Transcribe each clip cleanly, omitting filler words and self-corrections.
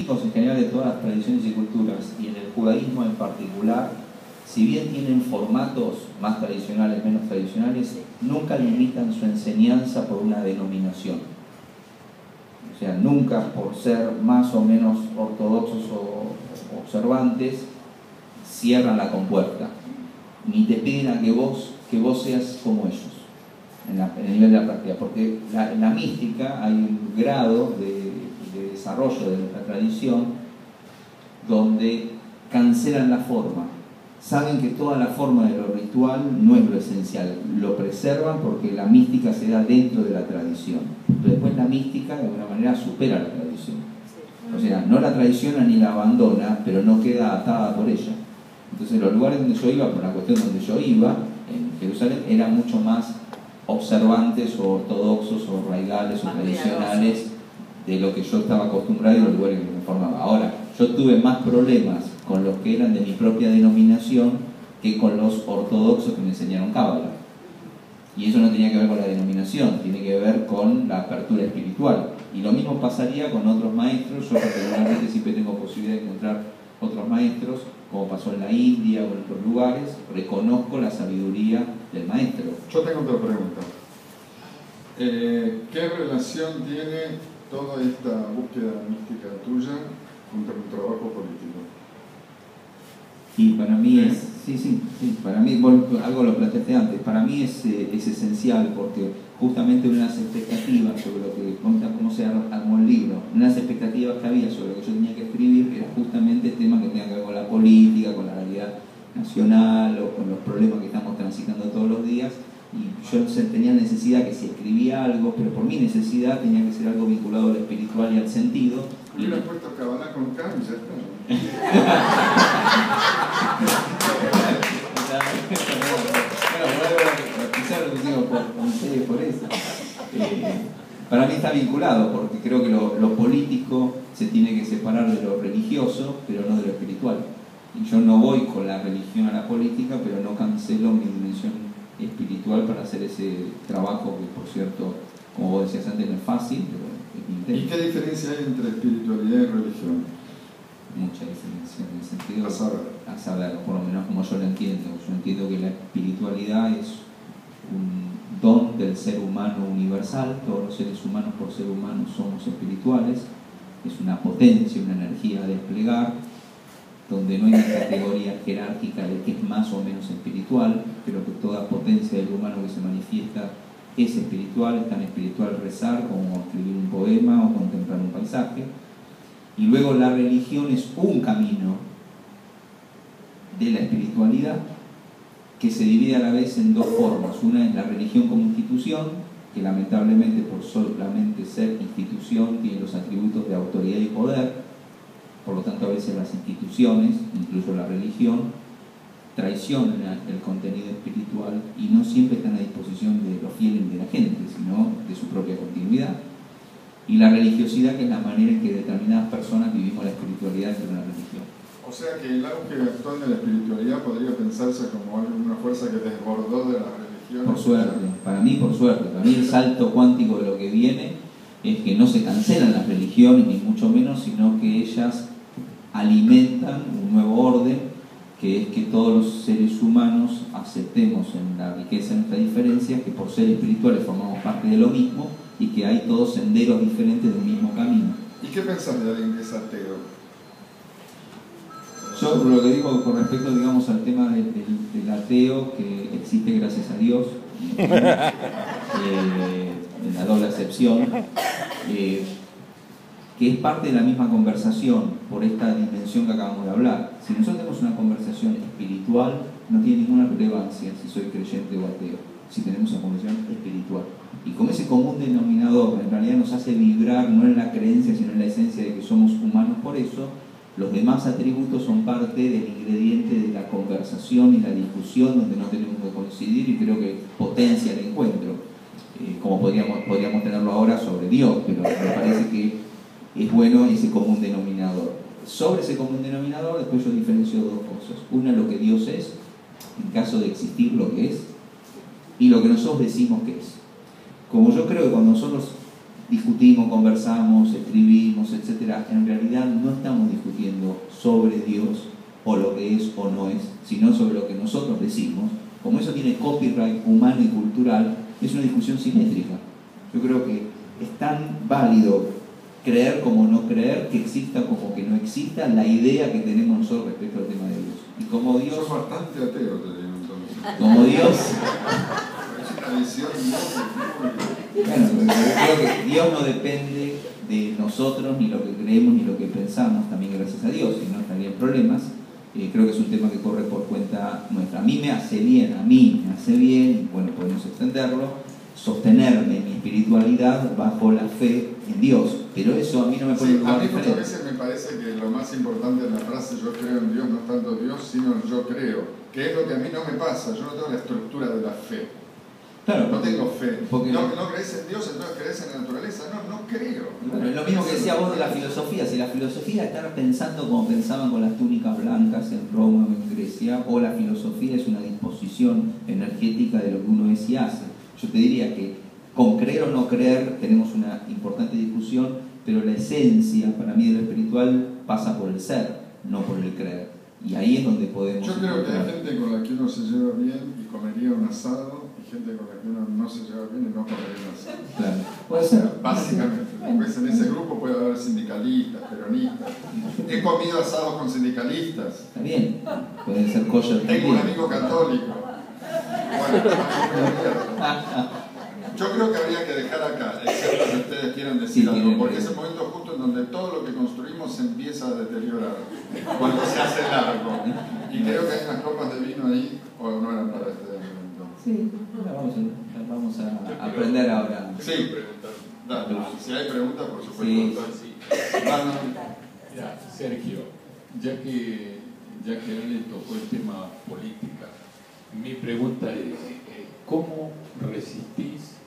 católicos en general de todas las tradiciones y culturas, y en el judaísmo en particular, si bien tienen formatos más tradicionales, menos tradicionales, nunca limitan su enseñanza por una denominación. O sea, nunca por ser más o menos ortodoxos o observantes, cierran la compuerta. Ni te piden a que vos seas como ellos, en el nivel de la práctica. Porque en la mística hay un grado de desarrollo de nuestra tradición donde cancelan la forma. Saben que toda la forma de lo ritual no es lo esencial, lo preservan porque la mística se da dentro de la tradición. Pero después la mística de alguna manera supera la tradición. O sea, no la traiciona ni la abandona, pero no queda atada por ella. Entonces los lugares donde yo iba, por la cuestión donde yo iba, en Jerusalén, eran mucho más observantes o ortodoxos o raigales o tradicionales de lo que yo estaba acostumbrado y los lugares que me formaba. Ahora, yo tuve más problemas con los que eran de mi propia denominación que con los ortodoxos que me enseñaron cábala. Y eso no tenía que ver con la denominación, tiene que ver con la apertura espiritual. Y lo mismo pasaría con otros maestros. Yo particularmente siempre tengo posibilidad de encontrar otros maestros, como pasó en la India o en otros lugares. Reconozco la sabiduría del maestro. Yo tengo otra pregunta. ¿Qué relación tiene toda esta búsqueda mística tuya junto con tu trabajo político? Y para mí es, sí, para mí, bueno, algo lo planteaste antes, para mí es esencial, porque justamente una de las expectativas sobre lo que, cómo se armó el libro, una de las expectativas que había sobre lo que yo tenía que escribir era justamente temas que tengan que ver con la política, con la realidad nacional o con los problemas que estamos transitando todos los días. Y yo tenía necesidad que si escribía algo, pero por mi necesidad tenía que ser algo vinculado al espiritual y al sentido. Y le he puesto Kabbalah con Kant, ya está. Por eso. Para mí está vinculado, porque creo que lo político se tiene que separar de lo religioso, pero no de lo espiritual. Y yo no voy con la religión a la política, pero no cancelo mi dimensión espiritual para hacer ese trabajo que, por cierto, como vos decías antes, no es fácil, pero es intenso. ¿Y qué diferencia hay entre espiritualidad y religión? Mucha diferencia en el sentido a saber, por lo menos como yo lo entiendo. Yo entiendo que la espiritualidad es un don del ser humano universal. Todos los seres humanos, por ser humanos, somos espirituales. Es una potencia, una energía a desplegar, donde no hay una categoría jerárquica de que es más o menos espiritual. Creo que toda potencia del humano que se manifiesta es espiritual. Es tan espiritual rezar como escribir un poema o contemplar un paisaje. Y luego la religión es un camino de la espiritualidad que se divide a la vez en dos formas. Una es la religión como institución, que lamentablemente por solamente ser institución tiene los atributos de autoridad y poder. Por lo tanto, a veces las instituciones, incluso la religión, traicionan el contenido espiritual y no siempre están a disposición de los fieles y de la gente, sino de su propia continuidad. Y la religiosidad, que es la manera en que determinadas personas vivimos la espiritualidad dentro de una religión. O sea que el auge actual de la espiritualidad podría pensarse como una fuerza que desbordó de la religión. Por suerte, para mí por suerte. Para mí el salto cuántico de lo que viene es que no se cancelan las religiones, ni mucho menos, sino que ellas alimentan un nuevo orden, que es que todos los seres humanos aceptemos en la riqueza de nuestras diferencias, que por ser espirituales formamos parte de lo mismo y que hay todos senderos diferentes del mismo camino. ¿Y qué pensás de alguien que es ateo? Yo lo que digo con respecto, digamos, al tema del ateo, que existe gracias a Dios, en la doble acepción, que es parte de la misma conversación por esta dimensión que acabamos de hablar. Si nosotros tenemos una conversación espiritual, no tiene ninguna relevancia si soy creyente o ateo, si tenemos una conversación espiritual. Y como ese común denominador en realidad nos hace vibrar no en la creencia, sino en la esencia de que somos humanos, por eso los demás atributos son parte del ingrediente de la conversación y la discusión, donde no tenemos que coincidir, y creo que potencia el encuentro, como podríamos tenerlo ahora sobre Dios, pero me parece que es bueno ese común denominador. Sobre ese común denominador, después yo diferencio dos cosas. Una, lo que Dios es, en caso de existir lo que es, y lo que nosotros decimos que es. Como yo creo que cuando nosotros discutimos, conversamos, escribimos, etc., en realidad no estamos sobre Dios o lo que es o no es, sino sobre lo que nosotros decimos. Como eso tiene copyright humano y cultural, es una discusión simétrica. Yo creo que es tan válido creer como no creer, que exista como que no exista la idea que tenemos nosotros respecto al tema de Dios. Y como Dios... Sos bastante ateo, te digo entonces. Como Dios... Es una visión muy... Bueno, yo creo que Dios no depende de nosotros, ni lo que creemos, ni lo que pensamos, también gracias a Dios, si no estaría en problemas. Creo que es un tema que corre por cuenta nuestra. A mí me hace bien, y bueno, podemos extenderlo, sostenerme en mi espiritualidad bajo la fe en Dios, pero eso a mí no me pone en lugar diferente. A mí muchas veces me parece que lo más importante de la frase yo creo en Dios no es tanto Dios, sino yo creo, que es lo que a mí no me pasa. Yo no tengo la estructura de la fe. Claro, no tengo fe. Porque no crees en Dios, entonces crees en la naturaleza. No creo. Bueno, es lo mismo que decía vos de la filosofía. Si la filosofía es estar pensando como pensaban con las túnicas blancas en Roma o en Grecia, o la filosofía es una disposición energética de lo que uno es y hace. Yo te diría que con creer o no creer tenemos una importante discusión, pero la esencia para mí de lo espiritual pasa por el ser, no por el creer. Y ahí es donde podemos... Yo creo que hay gente con la que uno se lleva bien y comería un asado, y gente con la que uno no se lleva bien y no comería un asado. Claro, puede ser. Básicamente. Pues en ese grupo puede haber sindicalistas, peronistas. He comido asados con sindicalistas. Está bien, pueden ser kosher. Tengo un amigo católico. Bueno, yo creo que habría que dejar acá, excepto que ustedes quieran decir algo, porque es el momento justo en donde todo lo que construimos se empieza a deteriorar, cuando se hace largo. Y creo que hay unas copas de vino ahí, o no eran para este momento. Sí, vamos a aprender ahora. Sí, dale, si hay preguntas, por supuesto. Sí. Mira, Sergio, ya que él le tocó el tema política, mi pregunta es, ¿cómo resistís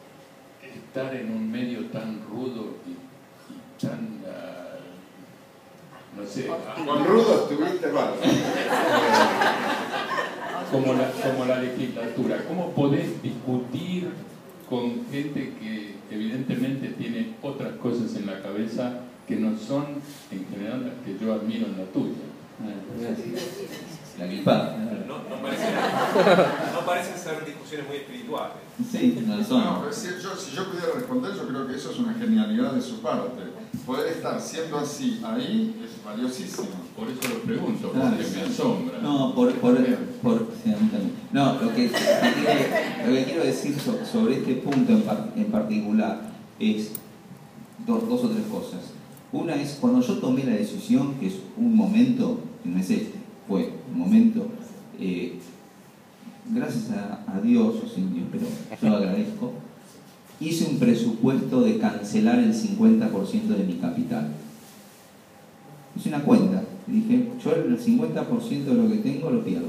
estar en un medio tan rudo y tan, no sé... Con rudo estuviste mal. como la legislatura? ¿Cómo podés discutir con gente que evidentemente tiene otras cosas en la cabeza que no son en general las que yo admiro en la tuya? La gripada. No parecen ser discusiones muy espirituales. Sí, no son. No, pero si yo pudiera responder, yo creo que eso es una genialidad de su parte. Poder estar siendo así ahí es valiosísimo. Por eso lo pregunto, porque me asombra. No, sí, a mí también. No, lo que quiero decir sobre este punto en particular es dos o tres cosas. Una es, cuando yo tomé la decisión, que es un momento, que no es este, fue un momento, gracias a Dios, o sin Dios, pero yo lo agradezco, hice un presupuesto de cancelar el 50% de mi capital. Hice una cuenta, y dije, yo el 50% de lo que tengo lo pierdo,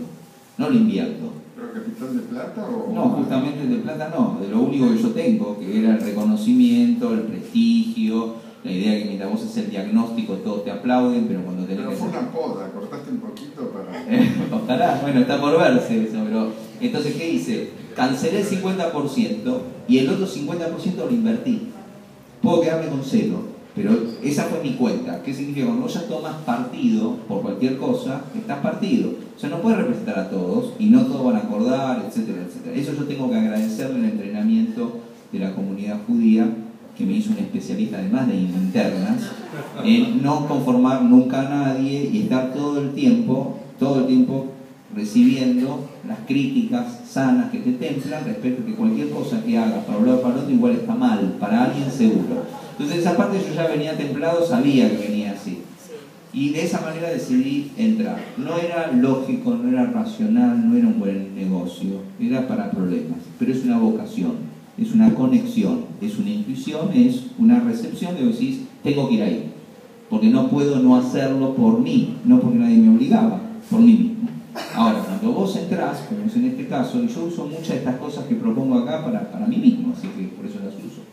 no lo invierto. ¿Pero capital de plata o...? No, justamente de plata no, de lo único que yo tengo, que era el reconocimiento, el prestigio, la idea que mientras vos haces el diagnóstico todos te aplauden, pero cuando tenés que... Pero fue una poda, cortaste un poquito para... Ojalá, bueno, está por verse eso, pero... Entonces, ¿qué hice? Cancelé el 50% y el otro 50% lo invertí. Puedo quedarme con cero, pero esa fue mi cuenta. ¿Qué significa? Cuando vos ya tomas partido por cualquier cosa, estás partido. O sea, no puedes representar a todos y no todos van a acordar, etcétera, etcétera. Eso yo tengo que agradecerle el entrenamiento de la comunidad judía, que me hizo un especialista además de internas, en no conformar nunca a nadie y estar todo el tiempo recibiendo las críticas sanas que te templan respecto a que cualquier cosa que hagas para un lado o para el otro igual está mal, para alguien seguro. Entonces esa parte yo ya venía templado, sabía que venía así. Y de esa manera decidí entrar. No era lógico, no era racional, no era un buen negocio, era para problemas, pero es una vocación. Es una conexión, es una intuición, es una recepción de decís, tengo que ir ahí, porque no puedo no hacerlo por mí, no porque nadie me obligaba, por mí mismo. Ahora, cuando vos entrás, como es en este caso, y yo uso muchas de estas cosas que propongo acá para mí mismo, así que por eso las uso.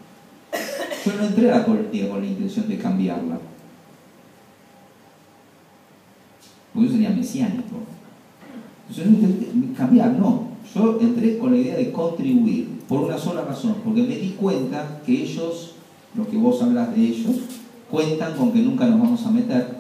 Yo no entré a la política con la intención de cambiarla, porque eso sería mesiánico. Yo no intenté cambiar, no. Yo entré con la idea de contribuir, por una sola razón, porque me di cuenta que ellos, lo que vos hablas de ellos, cuentan con que nunca nos vamos a meter,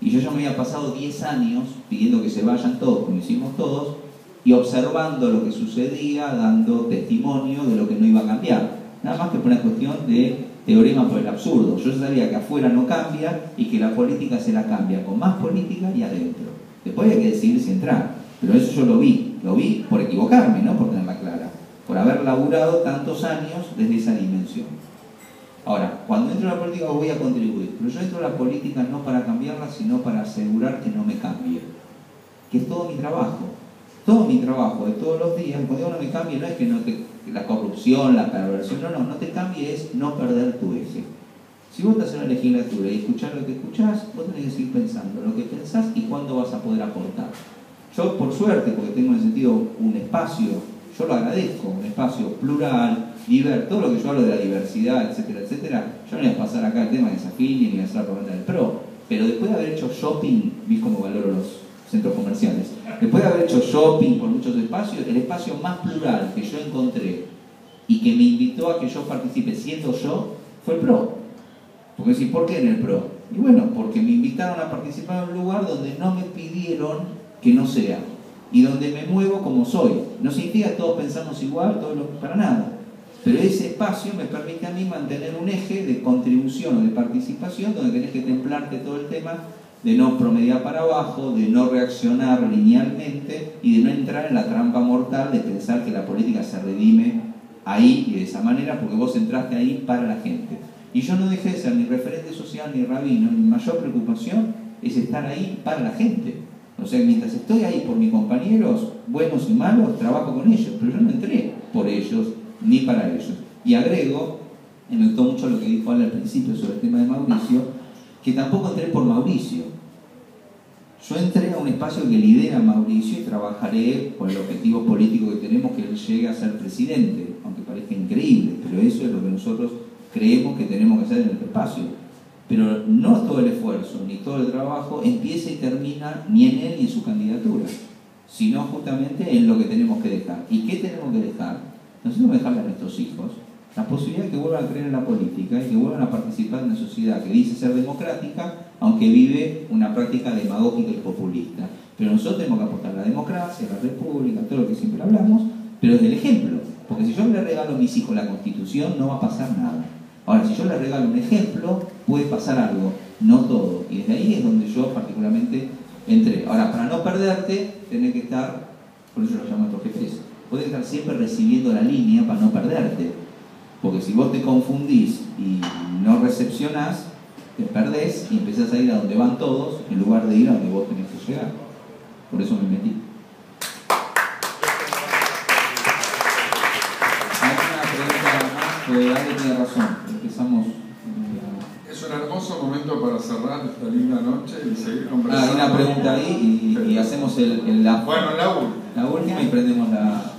Y yo ya me había pasado 10 años pidiendo que se vayan todos, como hicimos todos, y observando lo que sucedía, dando testimonio de lo que no iba a cambiar. Nada más que por una cuestión de teorema por el absurdo. Yo sabía que afuera no cambia y que la política se la cambia con más política y adentro. Después hay que decidir si entrar. Pero eso yo lo vi por equivocarme, no por tenerla clara, por haber laburado tantos años desde esa dimensión. Ahora, cuando entro a la política voy a contribuir, pero yo entro a la política no para cambiarla, sino para asegurar que no me cambie, que es todo mi trabajo de todos los días. Cuando digo no me cambie, no es que la corrupción, la perversión, no te cambie, es no perder tu eje. Si vos estás en la legislatura y escuchás lo que escuchás, vos tenés que seguir pensando lo que pensás y cuándo vas a poder aportar. Yo, por suerte, porque tengo en el sentido un espacio, yo lo agradezco, un espacio plural, diverso, todo lo que yo hablo de la diversidad, etcétera, etcétera, yo no voy a pasar acá el tema de Desafío ni voy a hacer la propaganda del PRO, pero después de haber hecho shopping, ¿viste cómo valoro los centros comerciales? Después de haber hecho shopping por muchos espacios, el espacio más plural que yo encontré y que me invitó a que yo participe siendo yo, fue el PRO. Porque decís, ¿por qué en el PRO? Y bueno, porque me invitaron a participar en un lugar donde no me pidieron que no sea, y donde me muevo como soy. No significa que todos pensamos igual, para nada. Pero ese espacio me permite a mí mantener un eje de contribución o de participación donde tenés que templarte todo el tema de no promediar para abajo, de no reaccionar linealmente y de no entrar en la trampa mortal de pensar que la política se redime ahí y de esa manera porque vos entraste ahí para la gente. Y yo no dejé de ser ni referente social ni rabino. Mi mayor preocupación es estar ahí para la gente. O sea, mientras estoy ahí por mis compañeros, buenos y malos, trabajo con ellos, pero yo no entré por ellos ni para ellos. Y agrego, y me gustó mucho lo que dijo Ale al principio sobre el tema de Mauricio, que tampoco entré por Mauricio. Yo entré a un espacio que lidera Mauricio y trabajaré por el objetivo político que tenemos, que él llegue a ser presidente, aunque parezca increíble, pero eso es lo que nosotros creemos que tenemos que hacer en el espacio. Pero no todo el esfuerzo ni todo el trabajo empieza y termina ni en él ni en su candidatura, sino justamente en lo que tenemos que dejar. ¿Y qué tenemos que dejar? Nosotros dejarle a nuestros hijos la posibilidad de que vuelvan a creer en la política y que vuelvan a participar en una sociedad que dice ser democrática, aunque vive una práctica demagógica y populista. Pero nosotros tenemos que aportar la democracia, la república, todo lo que siempre hablamos, pero desde el ejemplo. Porque si yo le regalo a mis hijos la Constitución, no va a pasar nada. Ahora, si yo les regalo un ejemplo, puede pasar algo, no todo. Y desde ahí es donde yo particularmente entré. Ahora, para no perderte, tenés que estar, por eso lo llamo estos jefes, podés estar siempre recibiendo la línea para no perderte. Porque si vos te confundís y no recepcionás, te perdés y empezás a ir a donde van todos, en lugar de ir a donde vos tenés que llegar. Por eso me metí. Ale tiene razón, empezamos. Es un hermoso momento para cerrar esta linda noche y seguir conversando. Hay una pregunta ahí y hacemos la última y prendemos la.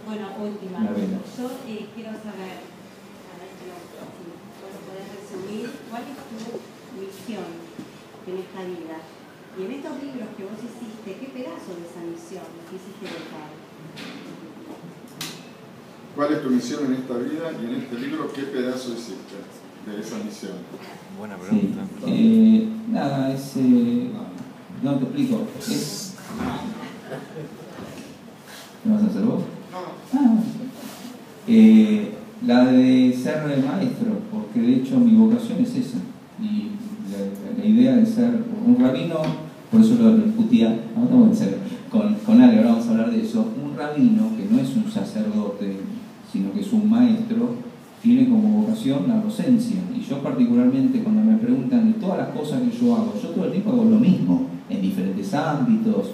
Bueno, última. La vela. Yo quiero saber, a ver si vos podés resumir, cuál es tu misión en esta vida. Y en estos libros que vos hiciste, ¿qué pedazo de esa misión quisiste dejar? ¿Cuál es tu misión en esta vida y en este libro qué pedazo hiciste de esa misión? Buena pregunta. Sí. Nada, es... no te explico. ¿Lo vas a hacer vos? No. La de ser maestro, porque de hecho mi vocación es esa. Y la idea de ser un rabino, por eso lo discutía, con Ale, ahora vamos a hablar de eso. Un rabino que no es un sacerdote, sino que es un maestro, tiene como vocación la docencia. Y yo particularmente, cuando me preguntan de todas las cosas que yo hago, yo todo el tiempo hago lo mismo, en diferentes ámbitos,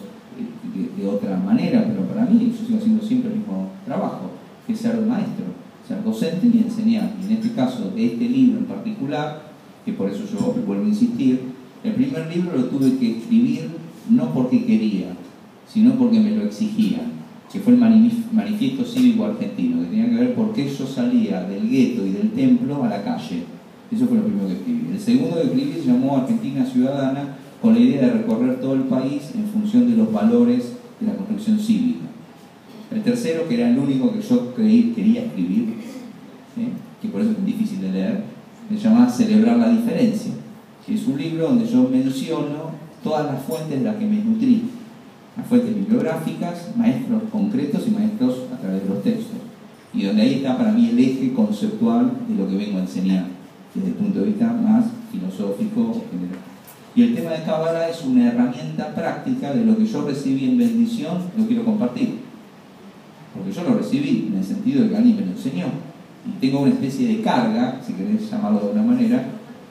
de otra manera, pero para mí yo sigo haciendo siempre el mismo trabajo, que es ser maestro, ser docente y enseñar. Y en este caso, de este libro en particular, que por eso yo vuelvo a insistir, el primer libro lo tuve que escribir no porque quería, sino porque me lo exigían, que fue el Manifiesto Cívico Argentino, que tenía que ver por qué yo salía del gueto y del templo a la calle. Eso fue lo primero que escribí. El segundo que escribí se llamó Argentina Ciudadana, con la idea de recorrer todo el país en función de los valores de la construcción cívica. El tercero, que era el único que yo quería escribir, que por eso es difícil de leer, se llama Celebrar la Diferencia, que es un libro donde yo menciono todas las fuentes de las que me nutrí. Las fuentes bibliográficas, maestros concretos y maestros a través de los textos. Y donde ahí está para mí el eje conceptual de lo que vengo a enseñar, desde el punto de vista más filosófico o general. Y el tema de Cábala es una herramienta práctica de lo que yo recibí en bendición, lo quiero compartir. Porque yo lo recibí en el sentido de que alguien me lo enseñó. Y tengo una especie de carga, si querés llamarlo de una manera,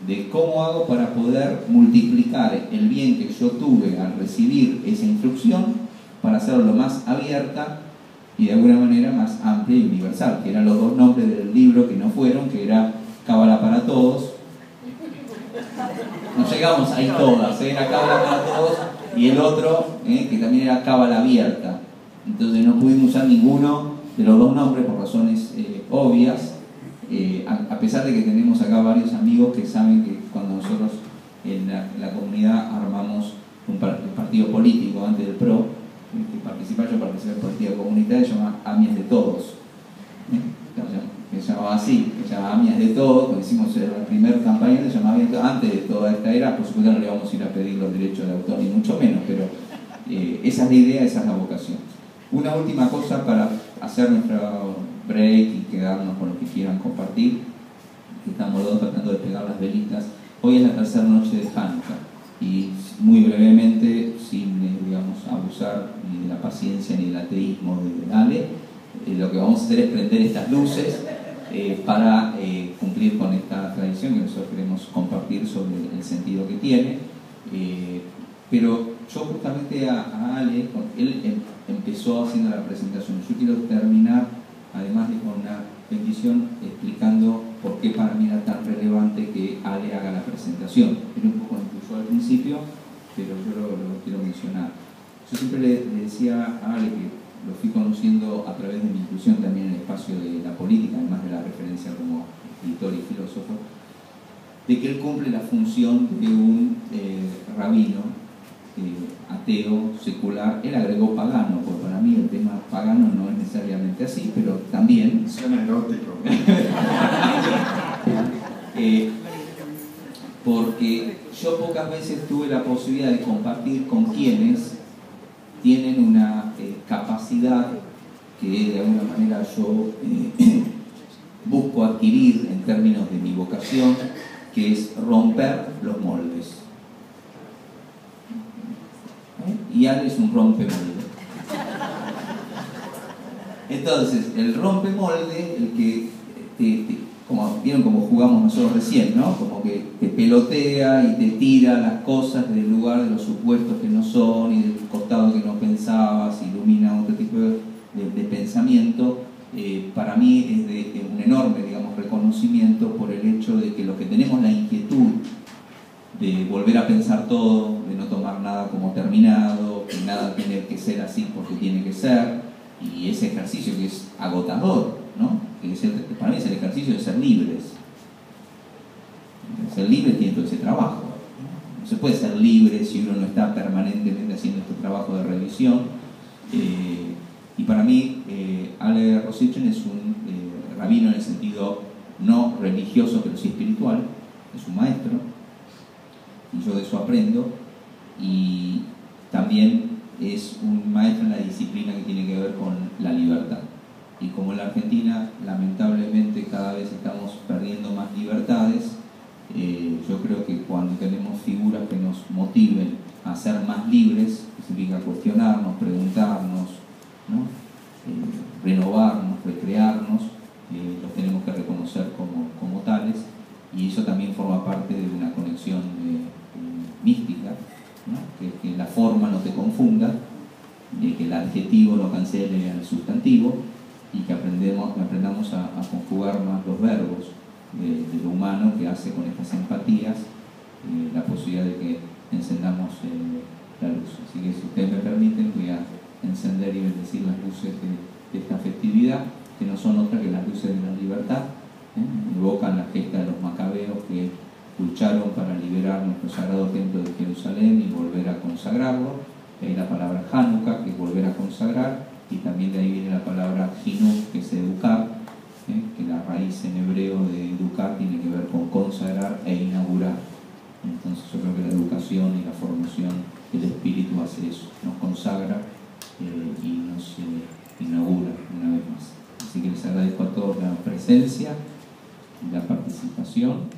de cómo hago para poder multiplicar el bien que yo tuve al recibir esa instrucción para hacerlo lo más abierta y de alguna manera más amplia y universal, que eran los dos nombres del libro que no fueron, que era Cábala para Todos. No llegamos ahí todas, era Cábala para Todos, y el otro, que también era Cábala Abierta. Entonces no pudimos usar ninguno de los dos nombres por razones obvias, a pesar de que tenemos acá varios amigos que saben que cuando nosotros en la comunidad armamos un partido político antes del PRO, yo participé del partido comunitario, se llama Amias de Todos. Que se llamaba así, que se llamaba Amias de Todos. Cuando hicimos la primera campaña, se llamaba antes de toda esta era. Por supuesto, no le vamos a ir a pedir los derechos de autor, ni mucho menos, pero esa es la idea, esa es la vocación. Una última cosa para hacer nuestro break y quedarnos con lo que quieran compartir. Estamos los dos tratando de pegar las velitas. Hoy es la tercera noche de Hanukkah y muy brevemente, sin digamos, abusar ni de la paciencia ni del ateísmo de Ale, lo que vamos a hacer es prender estas luces para cumplir con esta tradición que nosotros queremos compartir sobre el sentido que tiene. Pero yo justamente a Ale, él empezó haciendo la presentación. Yo quiero terminar, además de con una bendición, explicando por qué para mí era tan relevante que Ale haga la presentación. Era un poco incluso al principio, pero yo lo quiero mencionar. Yo siempre le decía a Ale que lo fui conociendo a través de mi inclusión también en el espacio de la política, además de la referencia como escritor y filósofo, de que él cumple la función de un rabino ateo, secular. Él agregó pagano, porque para mí el tema pagano no es necesariamente así, pero también... Suena erótico. Porque yo pocas veces tuve la posibilidad de compartir con quienes tienen una capacidad que de alguna manera yo busco adquirir en términos de mi vocación, que es romper los moldes. Y Ale es un rompemolde. Entonces, el rompemolde, el que como vieron como jugamos nosotros recién, ¿no? Como que te pelotea y te tira las cosas del lugar de los supuestos que no son y del costado que no pensabas, ilumina otro tipo de pensamiento. Para mí es de un enorme, digamos, reconocimiento por el hecho de que los que tenemos la inquietud de volver a pensar todo, de no tomar nada como terminado, que nada tiene que ser así porque tiene que ser, y ese ejercicio que es agotador, ¿no? Que para mí es el ejercicio de ser libres. Ser libre tiene todo ese trabajo. No se puede ser libre si uno no está permanentemente haciendo este trabajo de revisión. Y para mí, Ale Rosichen es un rabino en el sentido no religioso, pero sí espiritual. Es un maestro. Y yo de eso aprendo. Y también es un maestro en la disciplina que tiene que ver con la libertad. Y como en la Argentina lamentablemente cada vez estamos perdiendo más libertades, yo creo que cuando tenemos figuras que nos motiven a ser más libres, que significa cuestionarnos, preguntarnos, ¿no? Renovarnos, recrearnos, los tenemos que reconocer como tales, y eso también forma parte de una conexión mística, ¿no? Que la forma no te confunda, que el adjetivo no cancele al sustantivo, y que aprendamos a conjugar más los verbos de lo humano, que hace con estas empatías la posibilidad de que encendamos la luz. Así que si ustedes me permiten, voy a encender y bendecir las luces de esta festividad, que no son otras que las luces de la libertad. Evocan la gesta de los macabeos que lucharon para liberar nuestro sagrado templo de Jerusalén y volver a consagrarlo. De ahí la palabra Hanukkah, que es volver a consagrar. Y también de ahí viene la palabra Jinuj, que es educar, que la raíz en hebreo de educar tiene que ver con consagrar e inaugurar. Entonces yo creo que la educación y la formación del espíritu hace eso, nos consagra y nos inaugura una vez más. Así que les agradezco a todos la presencia y la participación.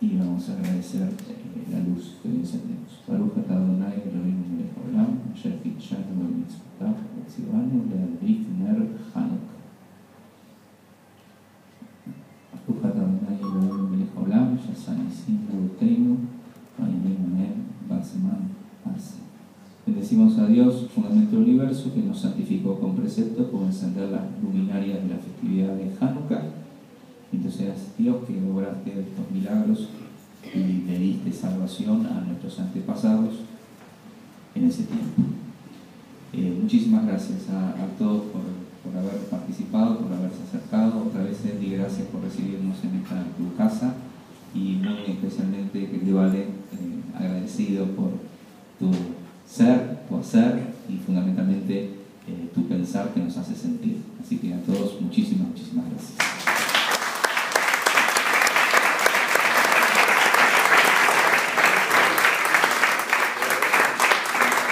Y vamos a agradecer la luz que hoy encendemos. Baruch atah Adonai Eloheinu melech haolam, asher קידשנו במצוותיו וציוונו להדליק נר חנוכה. ברוך אתה אדוני אלוהינו מלך העולם, שעשה ניסים לאבותינו, והננו מהם בזמן הזה. Bendecimos a Dios, fundamento del universo, que nos santificó con preceptos por encender las luminarias de la festividad de Hanukkah. Entonces, Dios, que lograste estos milagros y le diste salvación a nuestros antepasados en ese tiempo. Muchísimas gracias a todos por haber participado, por haberse acercado. Otra vez, Andy, gracias por recibirnos en tu casa, y muy especialmente, querido Ale, agradecido por tu ser, tu hacer y fundamentalmente tu pensar, que nos hace sentir